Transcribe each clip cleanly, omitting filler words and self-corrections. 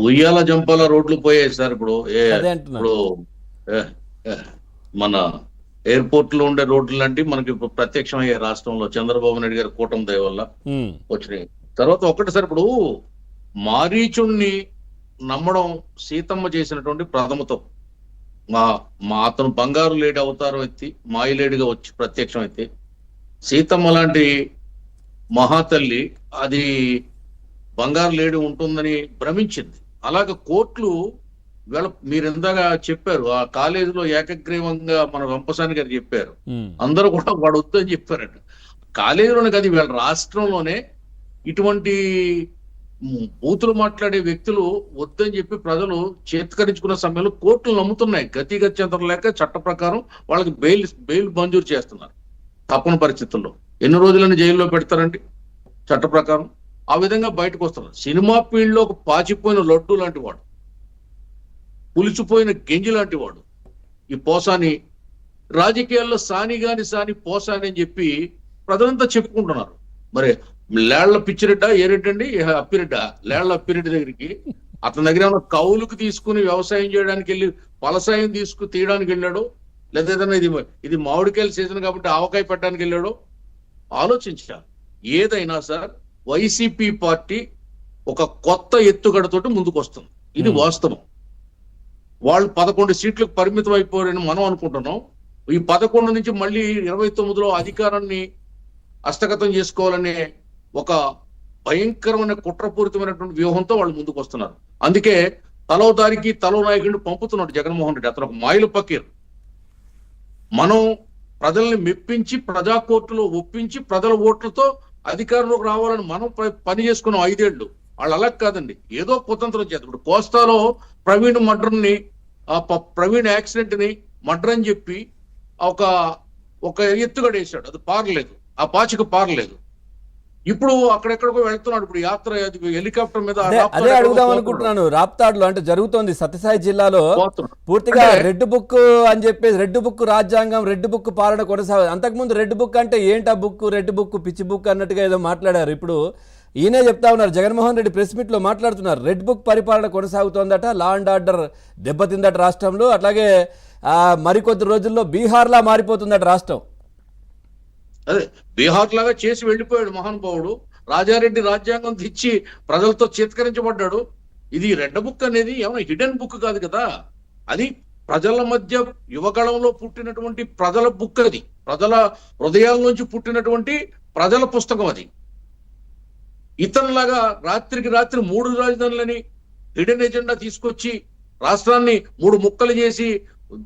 ఉయ్యాల జంపాల రోడ్లు పోయాయి సార్. ఇప్పుడు అదే అంటున్నా. ఇప్పుడు ఏ, ఏ, మన ఎయిర్పోర్ట్ లో ఉండే రోడ్లు లాంటివి మనకి ఇప్పుడు ప్రత్యక్షం అయ్యాయి రాష్ట్రంలో చంద్రబాబు నాయుడు గారి కూటమి దయ వల్ల ఉమ్, వచ్చినాయి. తర్వాత ఒకటి సార్, ఇప్పుడు మారీచుణ్ణి నమ్మడం సీతమ్మ చేసినటువంటి ప్రథమ తప్పు. మా మా అతను బంగారు లేడి అవతారం ఎత్తి మాయిలేడిగా వచ్చి ప్రత్యక్షం అయితే సీతమ్మ లాంటి మహాతల్లి అది బంగారు లేడి ఉంటుందని భ్రమించింది. అలాగే కోర్టులు వీళ్ళ మీరు ఇందాక చెప్పారు, ఆ కాలేజీలో ఏకగ్రీవంగా మన వెంపసాని గారు చెప్పారు, ఉమ్, అందరూ కూడా వాడు వద్దని చెప్పారట. కాలేజీలోనే కాదు, వీళ్ళ రాష్ట్రంలోనే ఇటువంటి బూతులు మాట్లాడే వ్యక్తులు వద్దని చెప్పి ప్రజలు చేత్కరించుకున్న సమయంలో కోర్టులు నమ్ముతున్నాయి. గతిగత్యంతరం లేక చట్ట ప్రకారం వాళ్ళకి బెయిల్ మంజూరు చేస్తున్నారు. తప్పని పరిస్థితుల్లో ఎన్ని రోజులని జైల్లో పెడతారండి చట్ట ప్రకారం? ఆ విధంగా బయటకు వస్తున్నారు. సినిమా ఫీల్డ్ లో ఒక పాచిపోయిన లడ్డు లాంటి వాడు, పులిచిపోయిన గింజి లాంటి వాడు ఈ పోసాని. రాజకీయాల్లో సాని పోసాని అని చెప్పి ప్రజలంతా చెప్పుకుంటున్నారు. మరి లేళ్ల పిచ్చిరెడ్డ ఏరెడ్డండి అప్పిరెడ్డ, లేళ్ల అప్పిరెడ్డి దగ్గరికి అతని దగ్గర ఏమైనా కౌలుకు తీసుకుని వ్యవసాయం చేయడానికి వెళ్ళి ఫలసాయం తీయడానికి వెళ్ళాడు, లేదా ఏదైనా ఇది మామిడికాయల సీజన్ కాబట్టి ఆవకాయ పెట్టడానికి వెళ్ళాడు? ఆలోచించాలి. ఏదైనా సార్ వైసీపీ పార్టీ ఒక కొత్త ఎత్తుగడతోటి ముందుకు వస్తుంది, ఇది వాస్తవం. వాళ్ళు 11 సీట్లకు పరిమితం అయిపోయారని మనం అనుకుంటున్నాం. ఈ 11 నుంచి మళ్ళీ 29లో అధికారాన్ని హస్తగతం చేసుకోవాలనే ఒక భయంకరమైన కుట్రపూరితమైనటువంటి వ్యూహంతో వాళ్ళు ముందుకు వస్తున్నారు. అందుకే తలో దారికి తలో నాయకుడిని పంపుతున్నాడు జగన్మోహన్ రెడ్డి. అతను ఒక మాయలు పకీర్. మనం ప్రజల్ని మెప్పించి ప్రజా కోర్టులో ఒప్పించి ప్రజల ఓట్లతో అధికారంలోకి రావాలని మనం పని చేసుకున్నాం 5 ఏళ్ళు. వాళ్ళు అలా కాదండి, ఏదో కుతంత్రం చేస్తారు. ఇప్పుడు కోస్తాలో ప్రవీణ్ మర్డర్ని, ప్రవీణ్ యాక్సిడెంట్ ని మర్డర్ అని చెప్పి ఒక ఎత్తుగడ వేశాడు, అది పారలేదు, ఆ పాచిక పారలేదు. ఇప్పుడు అక్కడెక్కడికో వెళ్తున్నాడు. ఇప్పుడు యాత్ర హెలికాప్టర్ మీద అదే అడుగుదాం అనుకుంటున్నాను. రాప్తాడులో అంటే జరుగుతోంది సత్యసాయి జిల్లాలో పూర్తిగా రెడ్ బుక్ అని చెప్పేసి, రెడ్ బుక్ రాజ్యాంగం, రెడ్ బుక్ పాలన కొనసాగు. అంతకుముందు రెడ్ బుక్ అంటే ఏంటా బుక్, రెడ్ బుక్ పిచ్చి బుక్ అన్నట్టుగా ఏదో మాట్లాడారు. ఇప్పుడు ఈయనే చెప్తా ఉన్నారు, జగన్మోహన్ రెడ్డి ప్రెస్ మీట్ లో మాట్లాడుతున్నారు, రెడ్ బుక్ పరిపాలన కొనసాగుతోందట, లా అండ్ ఆర్డర్ దెబ్బతిందట రాష్ట్రంలో, అట్లాగే మరికొద్ది రోజుల్లో బీహార్లా మారిపోతుందట రాష్ట్రం. అదే బీహార్ లాగా చేసి వెళ్ళిపోయాడు మహానుభావుడు. రాజారెడ్డి రాజ్యాంగం తెచ్చి ప్రజలతో చేత్కరించబడ్డాడు. ఇది రెడ్ బుక్ అనేది ఏమైనా హిడెన్ బుక్ కాదు కదా, అది ప్రజల మధ్య యువగళంలో పుట్టినటువంటి ప్రజల బుక్, అది ప్రజల హృదయాల నుంచి పుట్టినటువంటి ప్రజల పుస్తకం. అది ఇతనిలాగా రాత్రికి రాత్రి 3 రాజధానులని హిడెన్ ఎజెండా తీసుకొచ్చి రాష్ట్రాన్ని 3 ముక్కలు చేసి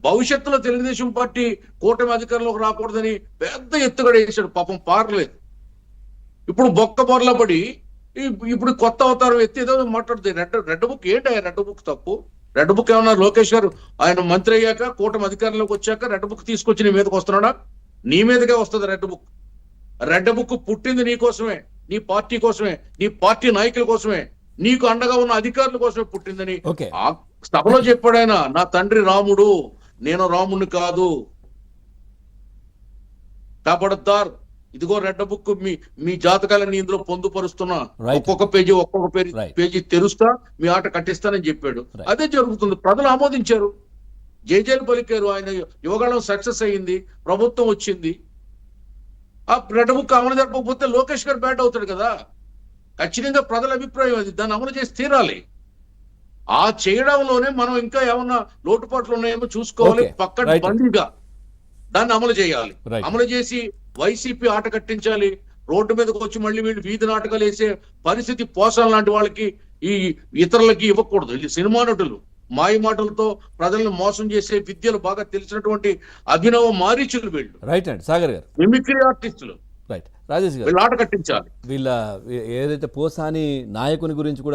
భవిష్యత్తులో తెలుగుదేశం పార్టీ కూటమి అధికారంలోకి రాకూడదని పెద్ద ఎత్తుగడ వేశాడు. పాపం పారలేదు. ఇప్పుడు బొక్క బొర్ల పడి ఇప్పుడు కొత్త అవతారం ఎత్తి ఏదో మాట్లాడుతుంది. రెడ్ బుక్ ఏంటి? రెడ్ బుక్ తప్పు. రెడ్ బుక్ ఏమన్నా లోకేష్ గారు ఆయన మంత్రి అయ్యాక కూటమి అధికారంలోకి వచ్చాక రెడ్ బుక్ తీసుకొచ్చి నీ మీదకి వస్తున్నాడా? నీ మీదకే వస్తుంది రెడ్ బుక్. రెడ్ బుక్ పుట్టింది నీ కోసమే, నీ పార్టీ కోసమే, నీ పార్టీ నాయకుల కోసమే, నీకు అండగా ఉన్న అధికారుల కోసమే పుట్టిందని ఆ సభలో చెప్పాడు ఆయన. నా తండ్రి రాముడు, నేను రాముడిని కాదు. కాపాడతారు, ఇదిగో రెడ్ బుక్, మీ జాతకాలని ఇందులో పొందుపరుస్తున్నా, ఒక్కొక్క పేజీ తెరుస్తా, మీ ఆట కట్టిస్తానని చెప్పాడు. అదే జరుగుతుంది. ప్రజలు ఆమోదించారు, జైలు పలికారు. ఆయన యువగళం సక్సెస్ అయ్యింది, ప్రభుత్వం వచ్చింది. ఆ రెడ్ బుక్ అమలు జరపకపోతే లోకేష్ గారు బ్యాట్ అవుతాడు కదా. ఖచ్చితంగా ప్రజల అభిప్రాయం అది, దాన్ని అమలు చేసి తీరాలి. ఆ చేయడంలోనే మనం ఇంకా ఏమన్నా లోటుపాట్లు ఉన్నాయేమో చూసుకోవాలి. పక్కన బందీగా దాన్ని అమలు చేయాలి. అమలు చేసి వైసీపీ ఆట కట్టించాలి. రోడ్డు మీదకి వచ్చి మళ్ళీ వీళ్ళు వీధి నాటకాలు వేసే పరిస్థితి పోసాల లాంటి వాళ్ళకి, ఈ ఇతరులకి ఇవ్వకూడదు. ఇది సినిమా నటులు మాయ మాటలతో ప్రజలను మోసం చేసే విద్యలు బాగా తెలిసినటువంటి అభినవ మారీచులు వీళ్ళు. రైట్ అండి సాగర్ గారు, మిమిక్రీ ఆర్టిస్టులు. రైట్ రాజేష్ గారు, వీళ్ళు ఆట కట్టించాలి. వీళ్ళ ఏదైతే పోసాని నాయకుని గురించి కూడా